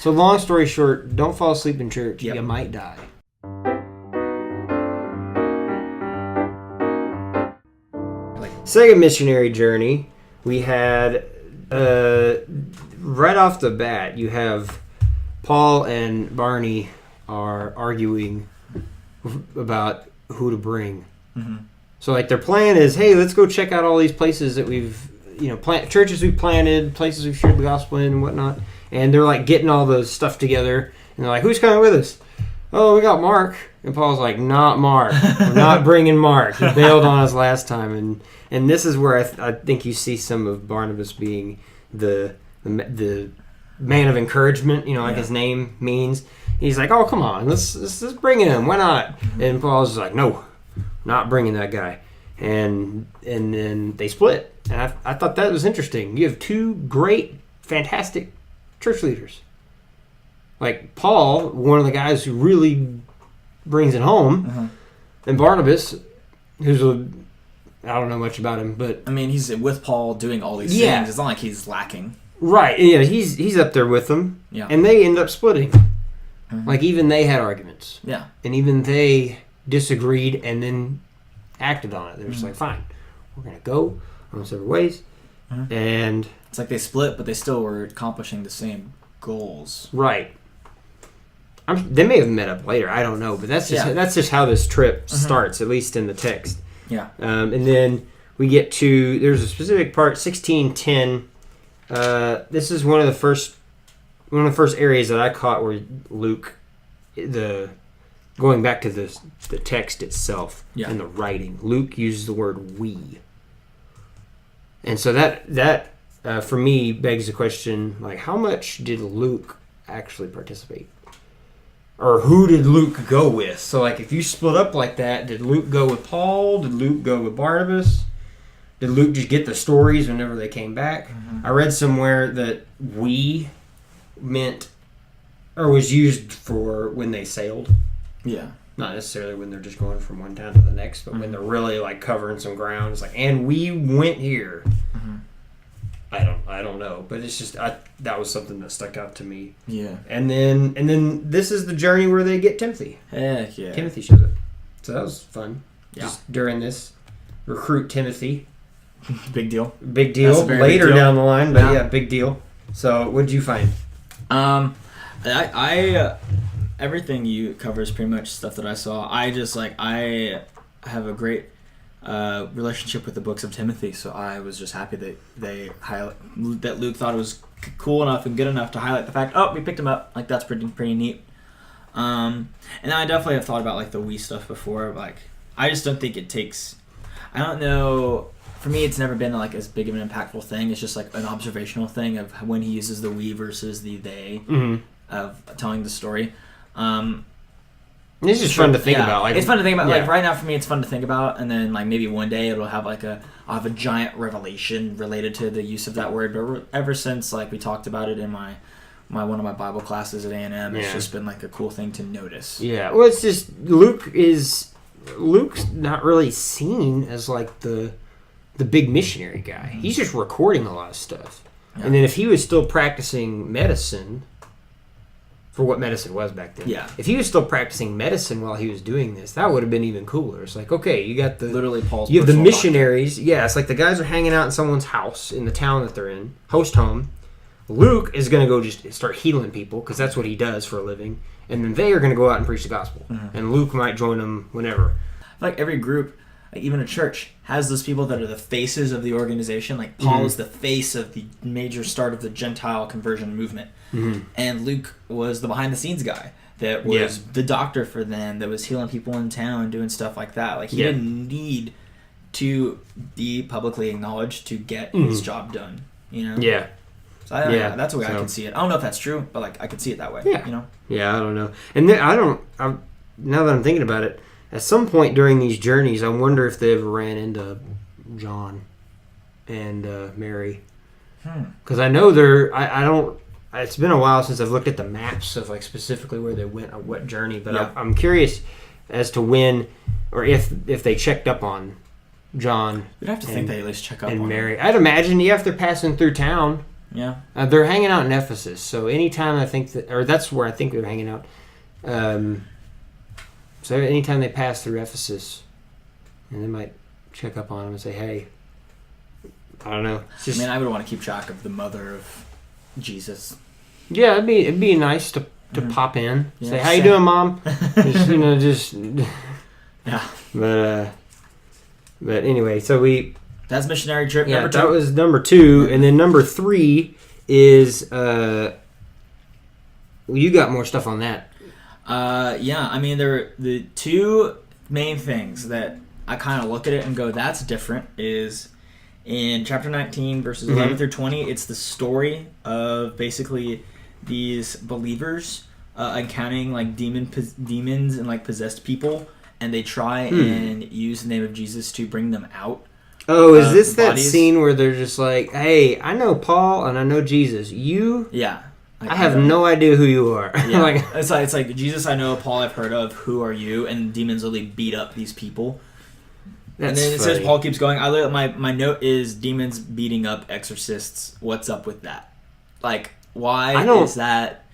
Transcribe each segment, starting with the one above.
So long story short, don't fall asleep in church. Yep. You might die. Second missionary journey, we had, right off the bat, you have Paul and Barney are arguing about who to bring. Mm-hmm. So, like, their plan is, hey, let's go check out all these places that we've, churches we've planted, places we've shared the gospel in and whatnot. And they're, like, getting all the stuff together. And they're like, who's coming with us? Oh, we got Mark. And Paul's like, not Mark. We're not bringing Mark. He bailed on us last time. And this is where I think you see some of Barnabas being the man of encouragement, like his name means. He's like, oh, come on, let's bring him. Why not? And Paul's like, no, not bringing that guy. And then they split. And I thought that was interesting. You have two great, fantastic church leaders. Like Paul, one of the guys who really brings it home, and Barnabas, who's I don't know much about him, but I mean, he's with Paul doing all these things. It's not like he's lacking. Right. Yeah, he's up there with them. Yeah. And they end up splitting. Like, even they had arguments. Yeah. And even they disagreed and then acted on it. They're just like, fine, we're going to go our separate ways. And it's like they split, but they still were accomplishing the same goals. Right. They may have met up later. I don't know. But that's just how this trip starts, at least in the text. Yeah. And then we get to, there's a specific part, 16:10. This is one of the first areas that I caught where Luke, going back to the text itself and the writing, Luke uses the word "we," and so that for me begs the question: like, how much did Luke actually participate, or who did Luke go with? So, like, if you split up like that, did Luke go with Paul? Did Luke go with Barnabas? Did Luke just get the stories whenever they came back? I read somewhere that "we" meant, or was used for when they sailed. Yeah. Not necessarily when they're just going from one town to the next, but when they're really, like, covering some ground. It's like, and we went here. I don't know, but it's just that was something that stuck out to me. Yeah. And then this is the journey where they get Timothy. Heck yeah. Timothy shows up, so that was fun. Yeah. Just during this, recruit Timothy. Big deal. Big deal. Later big deal. Down the line, but yeah, big deal. So, what did you find? I everything you cover is pretty much stuff that I saw. I have a great relationship with the books of Timothy, so I was just happy that that Luke thought it was cool enough and good enough to highlight the fact, we picked him up. Like, that's pretty neat. And I definitely have thought about, like, the we stuff before. Like, I just don't think it takes. I don't know. For me, it's never been, like, as big of an impactful thing. It's just, like, an observational thing of when he uses the we versus the they of telling the story. It's just fun to think about. Like, it's fun to think about. Like, right now for me, it's fun to think about, and then, like, maybe one day it'll have like I'll have a giant revelation related to the use of that word. But ever since, like, we talked about it in my one of my Bible classes at A&M, it's just been, like, a cool thing to notice. Yeah, well, it's just Luke's not really seen as, like, the big missionary guy. He's just recording a lot of stuff. Yeah. And then if he was still practicing medicine, for what medicine was back then. Yeah. If he was still practicing medicine while he was doing this, that would have been even cooler. It's like, okay, you got literally Paul's. You have the missionaries. Doctor. Yeah, it's like the guys are hanging out in someone's house in the town that they're in, host home. Luke is going to go just start healing people because that's what he does for a living. And then they are going to go out and preach the gospel. And Luke might join them whenever. Like, every group, like, even a church, has those people that are the faces of the organization. Like, Paul is the face of the major start of the Gentile conversion movement. And Luke was the behind-the-scenes guy that was the doctor for them, that was healing people in town, doing stuff like that. Like, he didn't need to be publicly acknowledged to get his job done, you know? Yeah. So I don't know. That's the way I can see it. I don't know if that's true, but, like, I can see it that way, you know? Yeah, I don't know. And then now that I'm thinking about it, at some point during these journeys, I wonder if they ever ran into John and Mary. Because I know I don't. It's been a while since I've looked at the maps of, like, specifically where they went on what journey, but I'm curious as to when or if they checked up on John. You'd have to think they at least check up on Mary. him. I'd imagine if they're passing through town, Yeah. They're hanging out in Ephesus, so anytime I think that, or that's where I think they're hanging out. So anytime they pass through Ephesus, and they might check up on them and say, "Hey, I don't know." I mean, I would want to keep track of the mother of Jesus. Yeah, it'd be nice to pop in, say, "How you doing, Mom?" just yeah. But anyway, so that's missionary trip. Yeah, number 2. That was number 2, and then number 3 is you got more stuff on that. Yeah, I mean, there are the 2 main things that I kind of look at it and go, that's different, is in chapter 19, verses 11 through 20, it's the story of basically these believers encountering like demons and like possessed people, and they try and use the name of Jesus to bring them out. Oh, is this that scene where they're just like, "Hey, I know Paul and I know Jesus. You? Yeah. I have no idea who you are." Yeah. like, it's like Jesus I know, Paul I've heard of, who are you? And demons literally beat up these people. And then it says Paul keeps going. My note is demons beating up exorcists. What's up with that? Like, why is that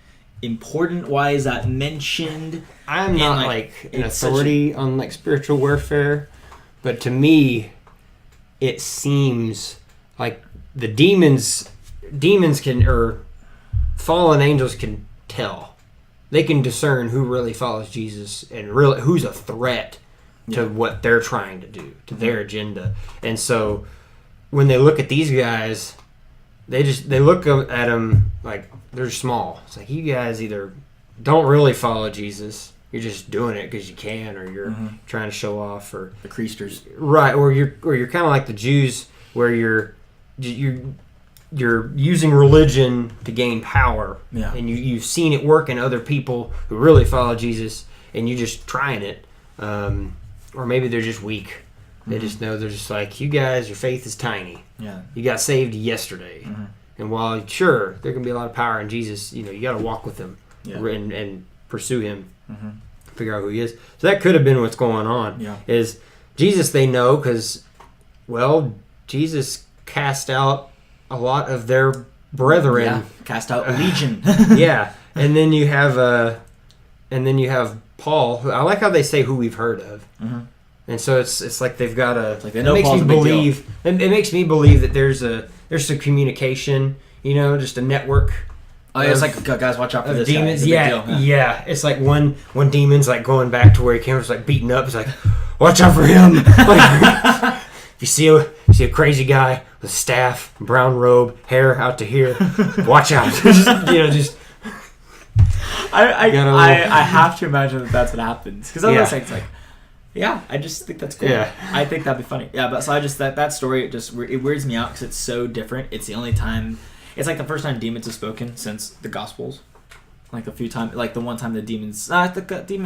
important? Why is that mentioned? I'm not like an authority on like spiritual warfare, but to me, it seems like the demons can, or fallen angels can tell. They can discern who really follows Jesus and really who's a threat to what they're trying to do, to their agenda. And so when they look at these guys, they look at them like they're small. It's like, you guys either don't really follow Jesus, you're just doing it because you can, or you're trying to show off, or the Christers, right? Or you're kind of like the Jews, where you're using religion to gain power, and you've seen it work in other people who really follow Jesus, and you're just trying it. Or maybe they're just weak. They just know, they're just like, you guys, your faith is tiny. Yeah, you got saved yesterday, and while sure there can be a lot of power in Jesus, you got to walk with him and pursue him, figure out who he is. So that could have been what's going on. Yeah, is Jesus they know because, well, Jesus cast out a lot of their brethren, cast out Legion. And then you have Paul. Who, I like how they say who we've heard of, and so it's like they've got a. Like they know Paul's a big deal. It makes me believe that there's some communication. Just a network. Oh, yeah, it's like, guys, watch out for this demons. Guy. Yeah. It's like one demon's like going back to where he came from, like beating up. It's like, watch out for him. Like, if you see a crazy guy with staff, brown robe, hair out to here, watch out. I have to imagine that that's what happens, because otherwise it's like, I just think that's cool. I think that'd be funny. But so I just that story it weirds me out because it's so different. It's the only time. It's like the first time demons have spoken since the Gospels. Like a few times, like the one time the demons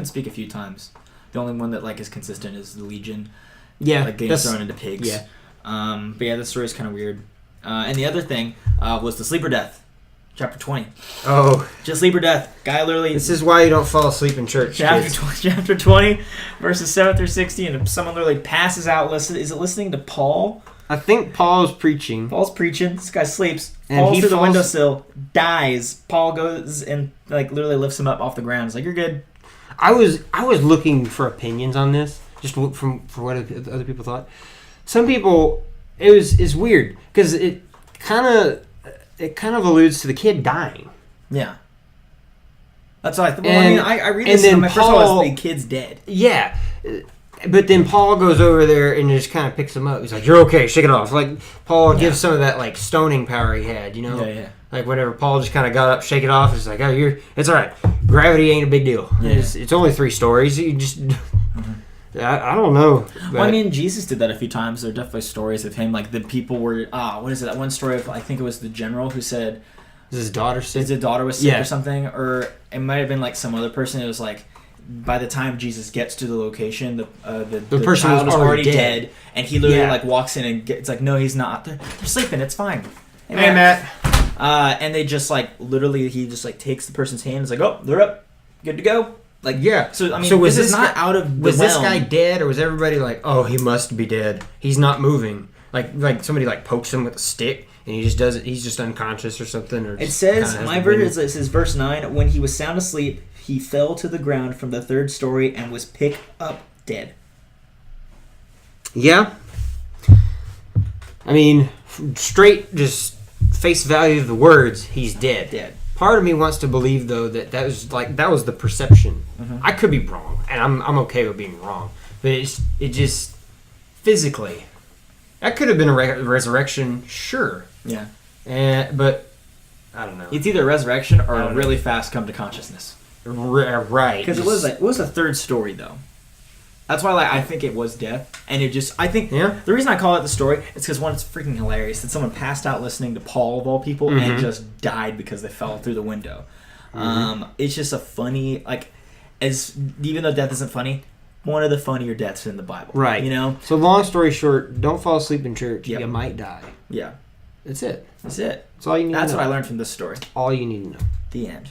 speak a few times. The only one that like is consistent is the Legion. Yeah, like getting thrown into pigs. Yeah. But yeah, this story is kind of weird. And the other thing was the sleeper death, chapter 20. Oh, just sleeper death. Guy literally. This is why you don't fall asleep in church. Chapter 20, verses 7 through 60, and someone literally passes out. Is it listening to Paul? I think Paul's preaching. This guy sleeps. Falls through the windowsill, dies. Paul goes and like literally lifts him up off the ground. He's like, "You're good." I was looking for opinions on this, just from what other people thought. Some people, it's weird because it kind of alludes to the kid dying. Yeah. That's what I thought. Well, I read this and my first thought was the kid's dead. Yeah. But then Paul goes over there and just kind of picks him up. He's like, "You're okay, shake it off." Like, Paul gives some of that, like, stoning power he had, Yeah. Like, whenever Paul just kind of got up, shake it off, it's like, "Oh, it's all right. Gravity ain't a big deal. Yeah. It's only 3 stories. You just... I don't know." But... Well, I mean, Jesus did that a few times. There are definitely stories of him. Like, the people were... what is it? That one story of, I think it was the general who said... Is his daughter sick? His daughter was sick or something? Or it might have been, like, some other person. It was, like... By the time Jesus gets to the location, the person child was already dead, and he literally like walks in and it's like, no, he's not. They're sleeping. It's fine. Hey, Matt. And they just like literally, he just like takes the person's hand. And is like, oh, they're up, good to go. Like So I mean, was this is not out of the was this realm. guy dead, or was everybody like, oh, he must be dead? He's not moving. Like somebody like pokes him with a stick, and And he just does it. He's just unconscious or something. Or it says, my version it says verse 9, when he was sound asleep, he fell to the ground from the 3rd story and was picked up dead. Yeah. I mean, straight, just face value of the words, he's dead. Dead. Part of me wants to believe, though, that that was the perception. Mm-hmm. I could be wrong, and I'm okay with being wrong. But it just, physically, that could have been a resurrection, sure. Yeah. But, I don't know. It's either a resurrection or a really fast come to consciousness. Right. Because it was a 3rd story, though. That's why I think it was death. And it just, I think, the reason I call it the story is because, one, it's freaking hilarious that someone passed out listening to Paul, of all people, mm-hmm. and just died because they fell through the window. Mm-hmm. It's just a funny, even though death isn't funny, one of the funnier deaths in the Bible. Right. You know? So, long story short, don't fall asleep in church. Yep. You might die. Yeah. That's it. That's it. That's all you need to know. That's what I learned from this story. All you need to know. The end.